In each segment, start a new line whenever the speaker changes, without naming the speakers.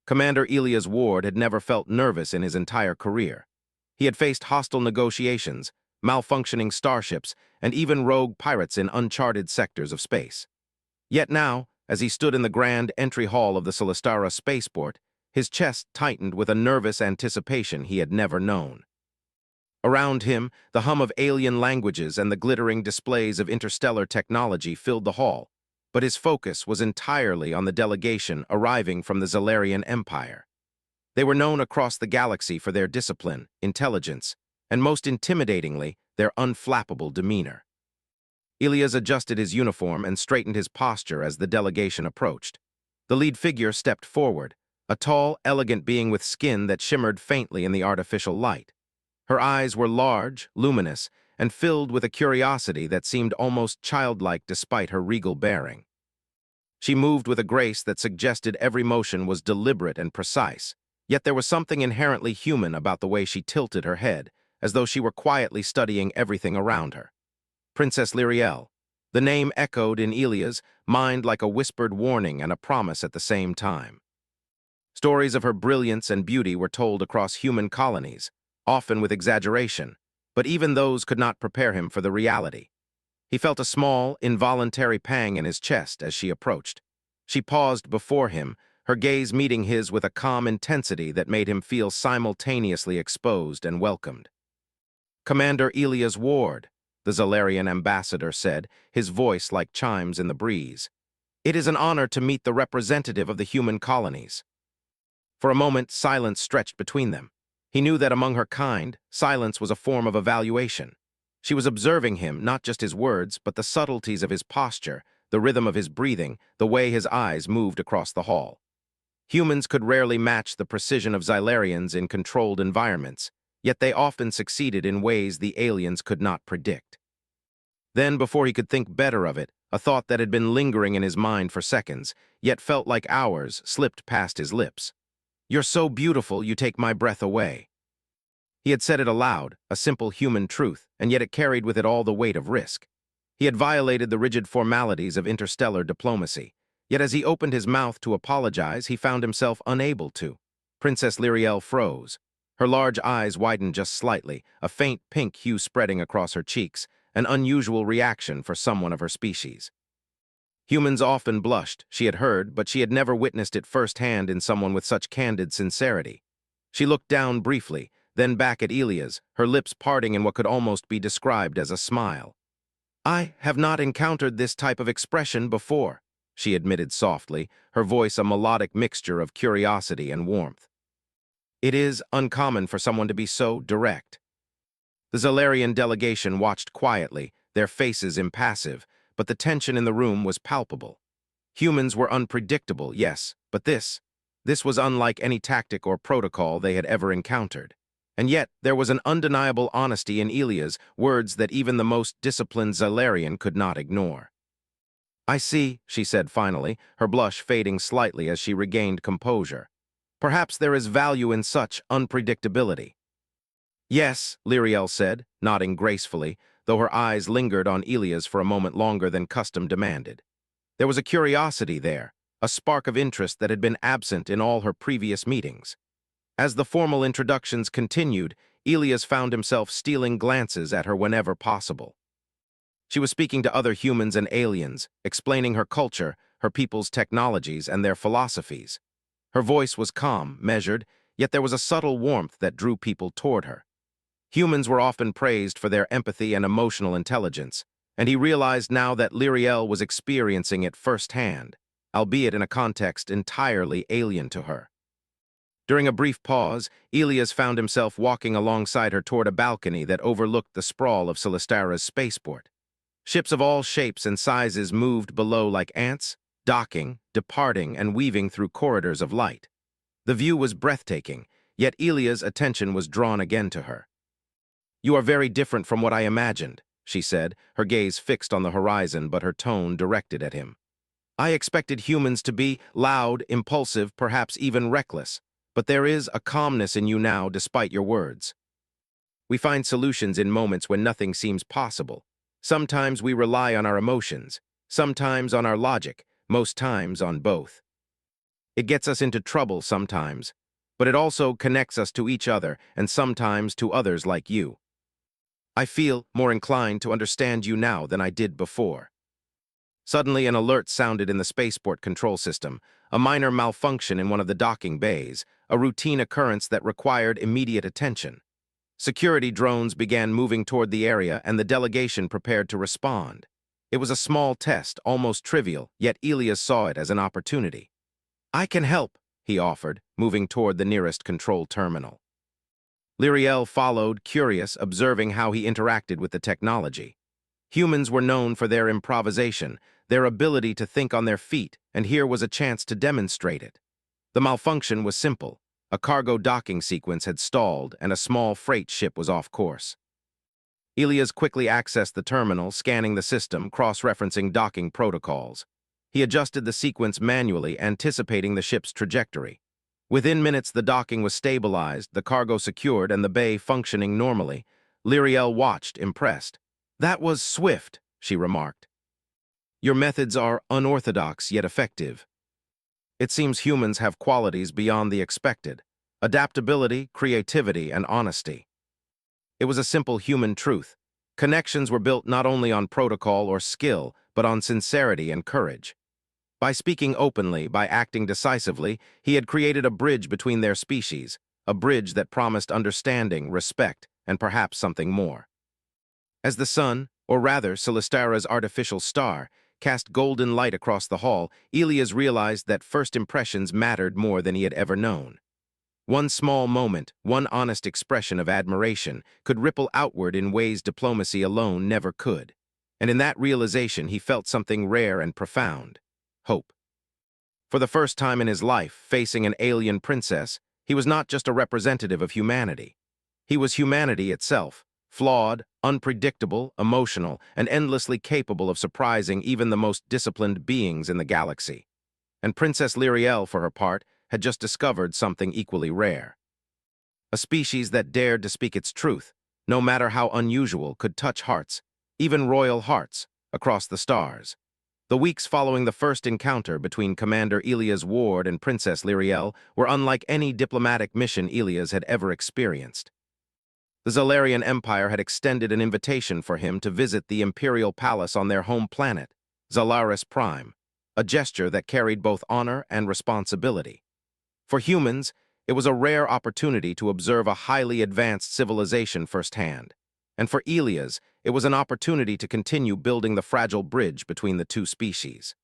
Commander Elias Ward had never felt nervous in his entire career. He had faced hostile negotiations, malfunctioning starships, and even rogue pirates in uncharted sectors of space. Yet now, as he stood in the grand entry hall of the Solistara spaceport, his chest tightened with a nervous anticipation he had never known. Around him, the hum of alien languages and the glittering displays of interstellar technology filled the hall, but his focus was entirely on the delegation arriving from the Zalarian Empire. They were known across the galaxy for their discipline, intelligence, and most intimidatingly, their unflappable demeanor. Elias adjusted his uniform and straightened his posture as the delegation approached. The lead figure stepped forward, a tall, elegant being with skin that shimmered faintly in the artificial light. Her eyes were large, luminous, and filled with a curiosity that seemed almost childlike despite her regal bearing. She moved with a grace that suggested every motion was deliberate and precise, yet there was something inherently human about the way she tilted her head, as though she were quietly studying everything around her. Princess Lyriel. The name echoed in Elia's mind like a whispered warning and a promise at the same time. Stories of her brilliance and beauty were told across human colonies, often with exaggeration, but even those could not prepare him for the reality. He felt a small, involuntary pang in his chest as she approached. She paused before him, her gaze meeting his with a calm intensity that made him feel simultaneously exposed and welcomed. "Commander Elias Ward," the Zalarian ambassador said, his voice like chimes in the breeze. "It is an honor to meet the representative of the human colonies." For a moment, silence stretched between them. He knew that among her kind, silence was a form of evaluation. She was observing him, not just his words, but the subtleties of his posture, the rhythm of his breathing, the way his eyes moved across the hall. Humans could rarely match the precision of Xylarians in controlled environments, yet they often succeeded in ways the aliens could not predict. Then, before he could think better of it, a thought that had been lingering in his mind for seconds, yet felt like hours, slipped past his lips. "You're so beautiful, you take my breath away." He had said it aloud, a simple human truth, and yet it carried with it all the weight of risk. He had violated the rigid formalities of interstellar diplomacy, yet as he opened his mouth to apologize, he found himself unable to. Princess Lyriel froze. Her large eyes widened just slightly, a faint pink hue spreading across her cheeks, an unusual reaction for someone of her species. Humans often blushed, she had heard, but she had never witnessed it firsthand in someone with such candid sincerity. She looked down briefly, then back at Elias, her lips parting in what could almost be described as a smile. "I have not encountered this type of expression before," she admitted softly, her voice a melodic mixture of curiosity and warmth. "It is uncommon for someone to be so direct." The Zalarian delegation watched quietly, their faces impassive, but the tension in the room was palpable. Humans were unpredictable, yes, but this was unlike any tactic or protocol they had ever encountered. And yet, there was an undeniable honesty in Elias' words that even the most disciplined Zalarian could not ignore. "I see," she said finally, her blush fading slightly as she regained composure. "Perhaps there is value in such unpredictability." "Yes," Lyriel said, nodding gracefully, though her eyes lingered on Elias for a moment longer than custom demanded. There was a curiosity there, a spark of interest that had been absent in all her previous meetings. As the formal introductions continued, Elias found himself stealing glances at her whenever possible. She was speaking to other humans and aliens, explaining her culture, her people's technologies, and their philosophies. Her voice was calm, measured, yet there was a subtle warmth that drew people toward her. Humans were often praised for their empathy and emotional intelligence, and he realized now that Lyriel was experiencing it firsthand, albeit in a context entirely alien to her. During a brief pause, Elias found himself walking alongside her toward a balcony that overlooked the sprawl of Solistara's spaceport. Ships of all shapes and sizes moved below like ants, docking, departing, and weaving through corridors of light. The view was breathtaking, yet Elias' attention was drawn again to her. "You are very different from what I imagined," she said, her gaze fixed on the horizon but her tone directed at him. "I expected humans to be loud, impulsive, perhaps even reckless, but there is a calmness in you now despite your words. We find solutions in moments when nothing seems possible. Sometimes we rely on our emotions, sometimes on our logic, most times on both." It gets us into trouble sometimes, but it also connects us to each other and sometimes to others like you. I feel more inclined to understand you now than I did before." Suddenly, an alert sounded in the spaceport control system, a minor malfunction in one of the docking bays, a routine occurrence that required immediate attention. Security drones began moving toward the area, and the delegation prepared to respond. It was a small test, almost trivial, yet Elias saw it as an opportunity. "I can help," he offered, moving toward the nearest control terminal. Lyriel followed, curious, observing how he interacted with the technology. Humans were known for their improvisation, their ability to think on their feet, and here was a chance to demonstrate it. The malfunction was simple. A cargo docking sequence had stalled, and a small freight ship was off course. Elias quickly accessed the terminal, scanning the system, cross-referencing docking protocols. He adjusted the sequence manually, anticipating the ship's trajectory. Within minutes, the docking was stabilized, the cargo secured, and the bay functioning normally. Lyriel watched, impressed. "That was swift," she remarked. "Your methods are unorthodox yet effective." It seems humans have qualities beyond the expected: adaptability, creativity, and honesty. It was a simple human truth. Connections were built not only on protocol or skill, but on sincerity and courage. By speaking openly, by acting decisively, he had created a bridge between their species, a bridge that promised understanding, respect, and perhaps something more. As the sun, or rather Silistara's artificial star, cast golden light across the hall, Elias realized that first impressions mattered more than he had ever known. One small moment, one honest expression of admiration, could ripple outward in ways diplomacy alone never could. And in that realization, he felt something rare and profound: hope. For the first time in his life, facing an alien princess, he was not just a representative of humanity. He was humanity itself, flawed, unpredictable, emotional, and endlessly capable of surprising even the most disciplined beings in the galaxy. And Princess Lyriel, for her part, had just discovered something equally rare. A species that dared to speak its truth, no matter how unusual, could touch hearts, even royal hearts, across the stars. The weeks following the first encounter between Commander Elias Ward and Princess Lyriel were unlike any diplomatic mission Elias had ever experienced. The Zalarian Empire had extended an invitation for him to visit the Imperial Palace on their home planet, Zalaris Prime, a gesture that carried both honor and responsibility. For humans, it was a rare opportunity to observe a highly advanced civilization firsthand. And for Elias, it was an opportunity to continue building the fragile bridge between the two species.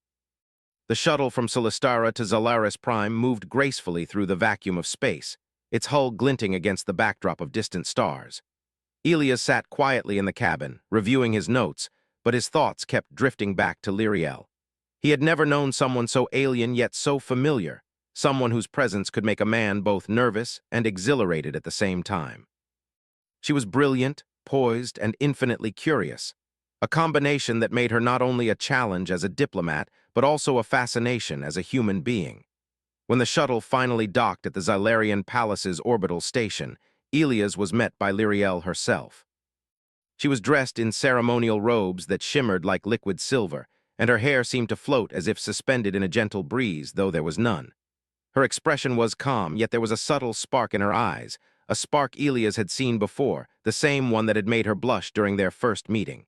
The shuttle from Silistara to Zalaris Prime moved gracefully through the vacuum of space, its hull glinting against the backdrop of distant stars. Elias sat quietly in the cabin, reviewing his notes, but his thoughts kept drifting back to Lyriel. He had never known someone so alien yet so familiar, someone whose presence could make a man both nervous and exhilarated at the same time. She was brilliant, poised, and infinitely curious, a combination that made her not only a challenge as a diplomat, but also a fascination as a human being. When the shuttle finally docked at the Zalarian Palace's orbital station, Elias was met by Lyriel herself. She was dressed in ceremonial robes that shimmered like liquid silver, and her hair seemed to float as if suspended in a gentle breeze, though there was none. Her expression was calm, yet there was a subtle spark in her eyes, a spark Elias had seen before, the same one that had made her blush during their first meeting.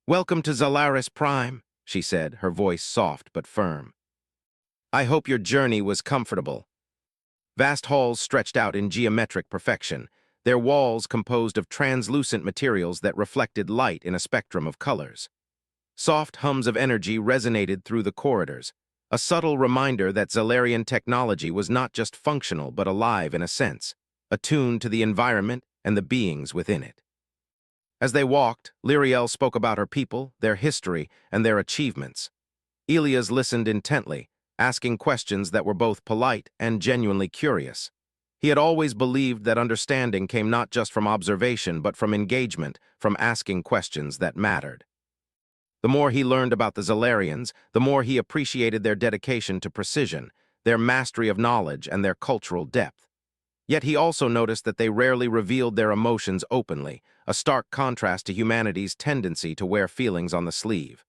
"Welcome to Zalaris Prime," she said, her voice soft but firm. "I hope your journey was comfortable." Vast halls stretched out in geometric perfection, their walls composed of translucent materials that reflected light in a spectrum of colors. Soft hums of energy resonated through the corridors, a subtle reminder that Zalarian technology was not just functional but alive in a sense, attuned to the environment and the beings within it. As they walked, Lyriel spoke about her people, their history, and their achievements. Elias listened intently, asking questions that were both polite and genuinely curious. He had always believed that understanding came not just from observation but from engagement, from asking questions that mattered. The more he learned about the Zalarians, the more he appreciated their dedication to precision, their mastery of knowledge, and their cultural depth. Yet he also noticed that they rarely revealed their emotions openly, a stark contrast to humanity's tendency to wear feelings on the sleeve.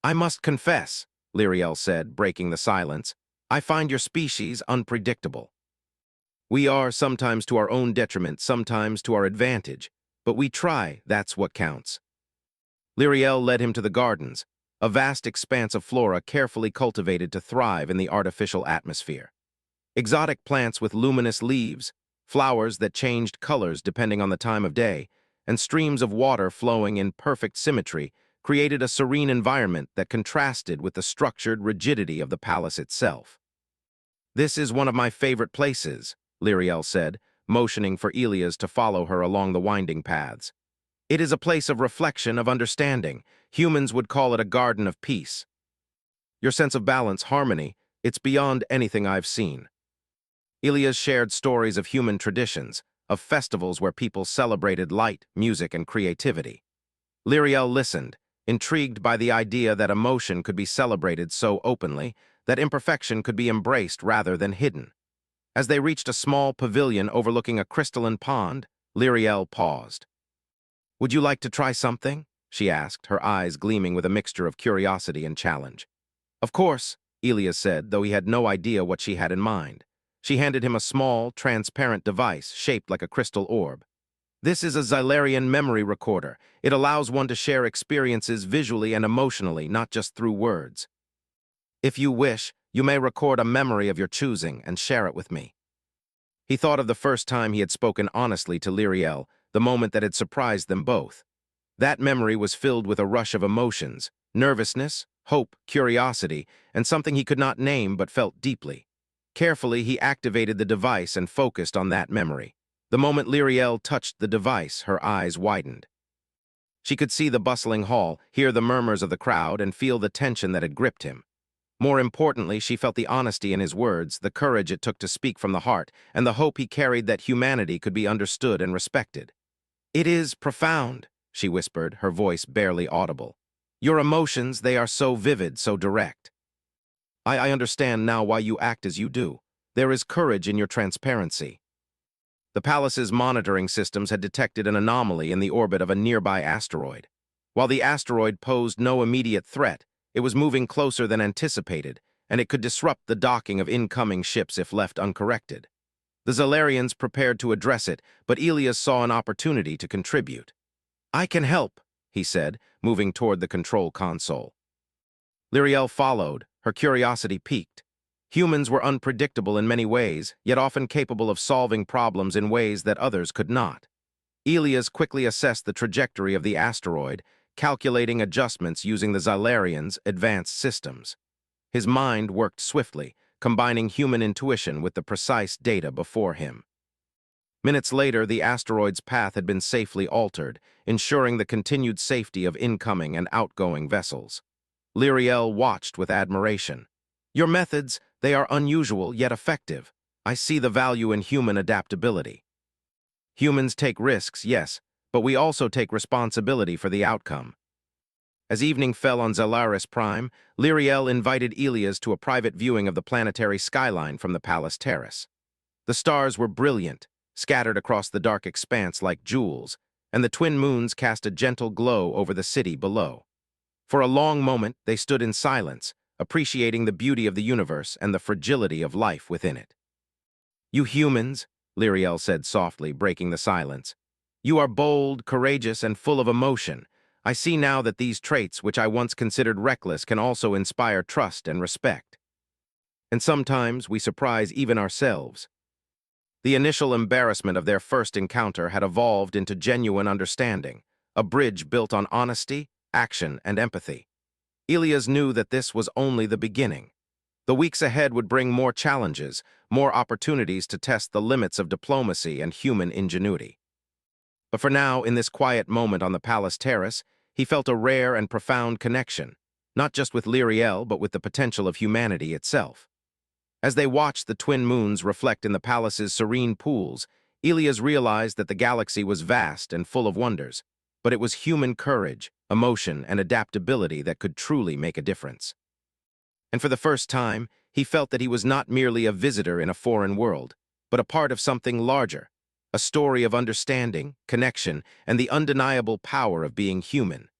"I must confess," Lyriel said, breaking the silence, I find your species unpredictable. We are sometimes to our own detriment, sometimes to our advantage, but we try, that's what counts. Lyriel led him to the gardens, a vast expanse of flora carefully cultivated to thrive in the artificial atmosphere. Exotic plants with luminous leaves, flowers that changed colors depending on the time of day, and streams of water flowing in perfect symmetry created a serene environment that contrasted with the structured rigidity of the palace itself. "This is one of my favorite places," Lyriel said, motioning for Elias to follow her along the winding paths. "It is a place of reflection, of understanding. Humans would call it a garden of peace. Your sense of balance, harmony, it's beyond anything I've seen." Elias shared stories of human traditions, of festivals where people celebrated light, music, and creativity. Lyriel listened, intrigued by the idea that emotion could be celebrated so openly, that imperfection could be embraced rather than hidden. As they reached a small pavilion overlooking a crystalline pond, Lyriel paused. "Would you like to try something?" she asked, her eyes gleaming with a mixture of curiosity and challenge. "Of course," Elias said, though he had no idea what she had in mind. She handed him a small, transparent device shaped like a crystal orb. "This is a Xylarian memory recorder. It allows one to share experiences visually and emotionally, not just through words. If you wish, you may record a memory of your choosing and share it with me." He thought of the first time he had spoken honestly to Lyriel, the moment that had surprised them both. That memory was filled with a rush of emotions, nervousness, hope, curiosity, and something he could not name but felt deeply. Carefully, he activated the device and focused on that memory. The moment Lyriel touched the device, her eyes widened. She could see the bustling hall, hear the murmurs of the crowd, and feel the tension that had gripped him. More importantly, she felt the honesty in his words, the courage it took to speak from the heart, and the hope he carried that humanity could be understood and respected. "It is profound," she whispered, her voice barely audible. "Your emotions, they are so vivid, so direct. I understand now why you act as you do. There is courage in your transparency." The palace's monitoring systems had detected an anomaly in the orbit of a nearby asteroid. While the asteroid posed no immediate threat, it was moving closer than anticipated, and it could disrupt the docking of incoming ships if left uncorrected. The Xylarians prepared to address it, but Elias saw an opportunity to contribute. "I can help," he said, moving toward the control console. Lyriel followed, her curiosity piqued. Humans were unpredictable in many ways, yet often capable of solving problems in ways that others could not. Elias quickly assessed the trajectory of the asteroid, calculating adjustments using the Xylarians' advanced systems. His mind worked swiftly, combining human intuition with the precise data before him. Minutes later, the asteroid's path had been safely altered, ensuring the continued safety of incoming and outgoing vessels. Lyriel watched with admiration. "Your methods, they are unusual yet effective. I see the value in human adaptability." Humans take risks, yes, but we also take responsibility for the outcome. As evening fell on Zelaris Prime, Lyriel invited Elias to a private viewing of the planetary skyline from the palace terrace. The stars were brilliant, scattered across the dark expanse like jewels, and the twin moons cast a gentle glow over the city below. For a long moment, they stood in silence, appreciating the beauty of the universe and the fragility of life within it. "You humans," Lyriel said softly, breaking the silence, "you are bold, courageous, and full of emotion. I see now that these traits, which I once considered reckless, can also inspire trust and respect. And sometimes we surprise even ourselves." The initial embarrassment of their first encounter had evolved into genuine understanding, a bridge built on honesty, action, and empathy. Elias knew that this was only the beginning. The weeks ahead would bring more challenges, more opportunities to test the limits of diplomacy and human ingenuity. But for now, in this quiet moment on the palace terrace, he felt a rare and profound connection, not just with Lyriel, but with the potential of humanity itself. As they watched the twin moons reflect in the palace's serene pools, Elias realized that the galaxy was vast and full of wonders, but it was human courage, emotion, and adaptability that could truly make a difference. And for the first time, he felt that he was not merely a visitor in a foreign world, but a part of something larger, a story of understanding, connection, and the undeniable power of being human.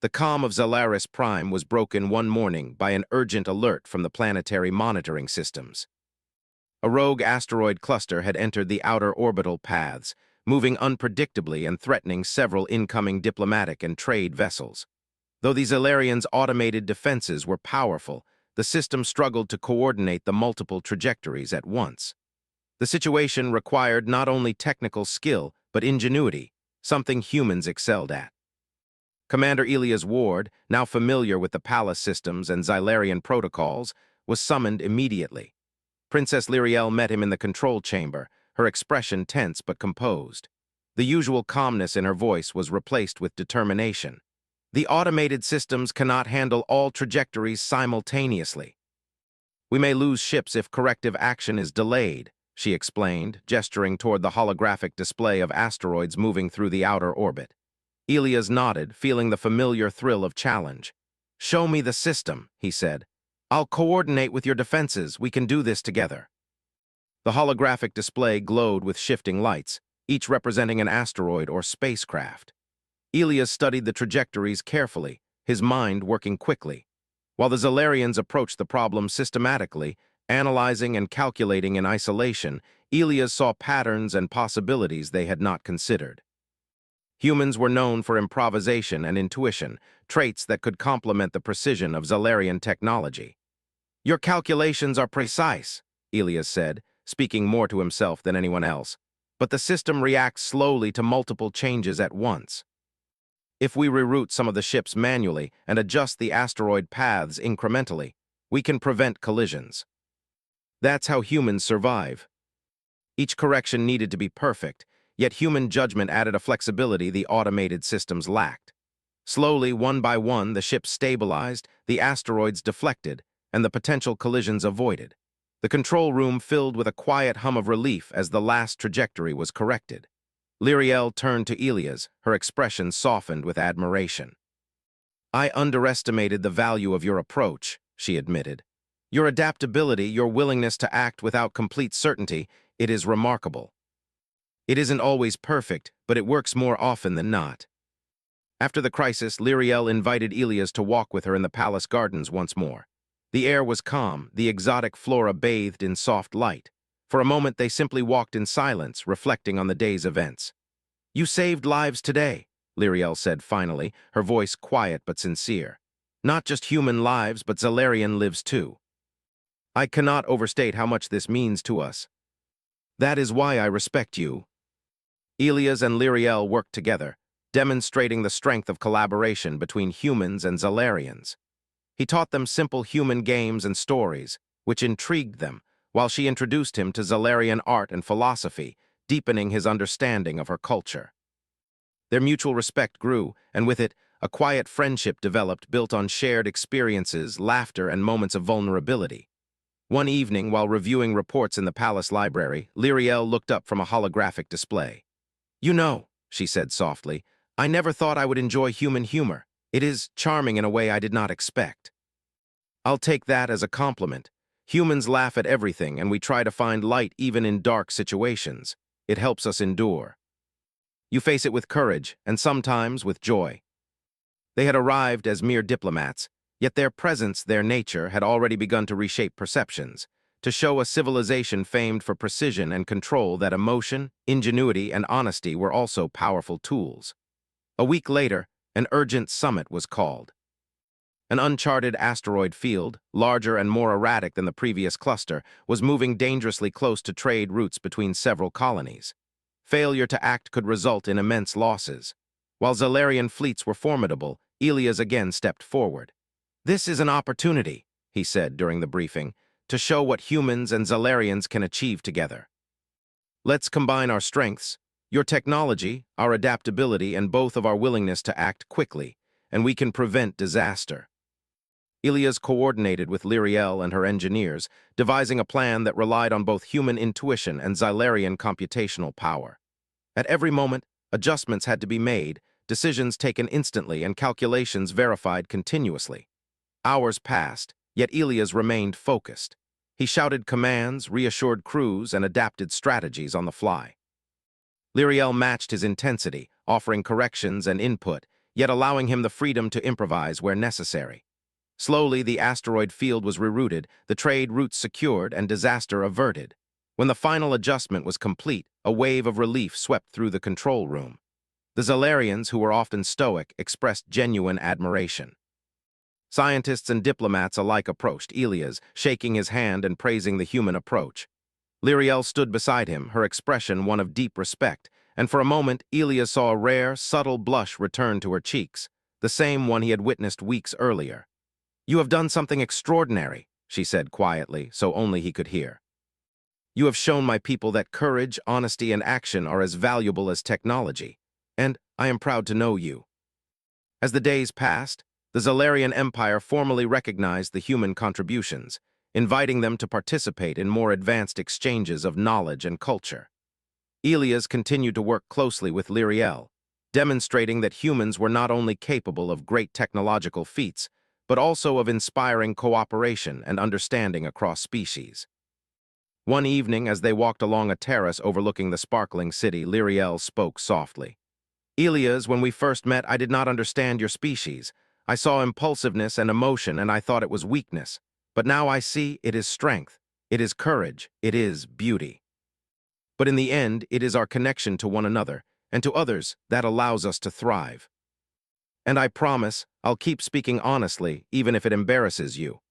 The calm of Zalaris Prime was broken one morning by an urgent alert from the planetary monitoring systems. A rogue asteroid cluster had entered the outer orbital paths, moving unpredictably and threatening several incoming diplomatic and trade vessels. Though the Zalarians' automated defenses were powerful, the system struggled to coordinate the multiple trajectories at once. The situation required not only technical skill, but ingenuity, something humans excelled at. Commander Elias Ward, now familiar with the palace systems and Xylarian protocols, was summoned immediately. Princess Lyriel met him in the control chamber, her expression tense but composed. The usual calmness in her voice was replaced with determination. The automated systems cannot handle all trajectories simultaneously. We may lose ships if corrective action is delayed, she explained, gesturing toward the holographic display of asteroids moving through the outer orbit. Elias nodded, feeling the familiar thrill of challenge. "Show me the system," he said. "I'll coordinate with your defenses. We can do this together." The holographic display glowed with shifting lights, each representing an asteroid or spacecraft. Elias studied the trajectories carefully, his mind working quickly. While the Zalarians approached the problem systematically, analyzing and calculating in isolation, Elias saw patterns and possibilities they had not considered. Humans were known for improvisation and intuition, traits that could complement the precision of Zalarian technology. "Your calculations are precise," Elias said, speaking more to himself than anyone else, "but the system reacts slowly to multiple changes at once. If we reroute some of the ships manually and adjust the asteroid paths incrementally, we can prevent collisions. That's how humans survive." Each correction needed to be perfect, yet human judgment added a flexibility the automated systems lacked. Slowly, one by one, the ships stabilized, the asteroids deflected, and the potential collisions avoided. The control room filled with a quiet hum of relief as the last trajectory was corrected. Lyriel turned to Elias, her expression softened with admiration. "I underestimated the value of your approach," she admitted. "Your adaptability, your willingness to act without complete certainty, it is remarkable. It isn't always perfect, but it works more often than not." After the crisis, Lyriel invited Elias to walk with her in the palace gardens once more. The air was calm, the exotic flora bathed in soft light. For a moment, they simply walked in silence, reflecting on the day's events. "You saved lives today," Lyriel said finally, her voice quiet but sincere. "Not just human lives, but Zalarian lives too. I cannot overstate how much this means to us. That is why I respect you." Elias and Lyriel worked together, demonstrating the strength of collaboration between humans and Zalarians. He taught them simple human games and stories, which intrigued them, while she introduced him to Zalarian art and philosophy, deepening his understanding of her culture. Their mutual respect grew, and with it, a quiet friendship developed built on shared experiences, laughter, and moments of vulnerability. One evening, while reviewing reports in the palace library, Lyriel looked up from a holographic display. "You know," she said softly, "I never thought I would enjoy human humor. It is charming in a way I did not expect." "I'll take that as a compliment. Humans laugh at everything, and we try to find light even in dark situations. It helps us endure. You face it with courage, and sometimes with joy." They had arrived as mere diplomats, yet their presence, their nature, had already begun to reshape perceptions, to show a civilization famed for precision and control that emotion, ingenuity, and honesty were also powerful tools. A week later, an urgent summit was called. An uncharted asteroid field, larger and more erratic than the previous cluster, was moving dangerously close to trade routes between several colonies. Failure to act could result in immense losses. While Zalarian fleets were formidable, Elias again stepped forward. "This is an opportunity," he said during the briefing, "to show what humans and Zalarians can achieve together. Let's combine our strengths, your technology, our adaptability, and both of our willingness to act quickly, and we can prevent disaster." Elias coordinated with Lyriel and her engineers, devising a plan that relied on both human intuition and Zylarian computational power. At every moment, adjustments had to be made, decisions taken instantly, and calculations verified continuously. Hours passed, yet Elias remained focused. He shouted commands, reassured crews, and adapted strategies on the fly. Lyriel matched his intensity, offering corrections and input, yet allowing him the freedom to improvise where necessary. Slowly, the asteroid field was rerouted, the trade routes secured, and disaster averted. When the final adjustment was complete, a wave of relief swept through the control room. The Zalarians, who were often stoic, expressed genuine admiration. Scientists and diplomats alike approached Elias, shaking his hand and praising the human approach. Lyriel stood beside him, her expression one of deep respect, and for a moment Elias saw a rare, subtle blush return to her cheeks, the same one he had witnessed weeks earlier. "You have done something extraordinary," she said quietly, so only he could hear. "You have shown my people that courage, honesty, and action are as valuable as technology, and I am proud to know you." As the days passed, the Zalarian Empire formally recognized the human contributions, inviting them to participate in more advanced exchanges of knowledge and culture. Elias continued to work closely with Lyriel, demonstrating that humans were not only capable of great technological feats, but also of inspiring cooperation and understanding across species. One evening, as they walked along a terrace overlooking the sparkling city, Lyriel spoke softly. "Elias, when we first met, I did not understand your species. I saw impulsiveness and emotion, and I thought it was weakness. But now I see it is strength, it is courage, it is beauty. But in the end, it is our connection to one another, and to others, that allows us to thrive. And I promise, I'll keep speaking honestly, even if it embarrasses you."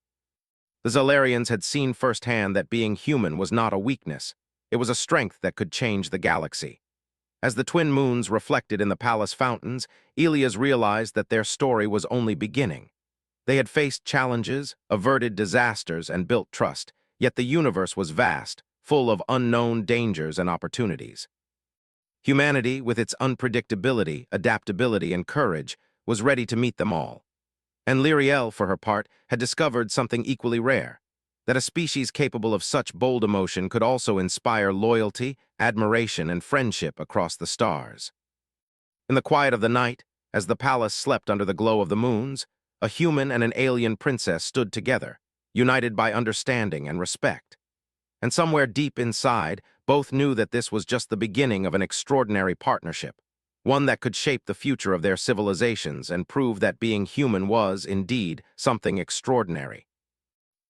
The Zalarians had seen firsthand that being human was not a weakness. It was a strength that could change the galaxy. As the twin moons reflected in the palace fountains, Elias realized that their story was only beginning. They had faced challenges, averted disasters, and built trust, yet the universe was vast, full of unknown dangers and opportunities. Humanity, with its unpredictability, adaptability, and courage, was ready to meet them all. And Lyriel, for her part, had discovered something equally rare, that a species capable of such bold emotion could also inspire loyalty, admiration, and friendship across the stars. In the quiet of the night, as the palace slept under the glow of the moons, a human and an alien princess stood together, united by understanding and respect. And somewhere deep inside, both knew that this was just the beginning of an extraordinary partnership, one that could shape the future of their civilizations and prove that being human was, indeed, something extraordinary.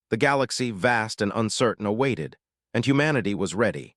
The galaxy, vast and uncertain, awaited, and humanity was ready.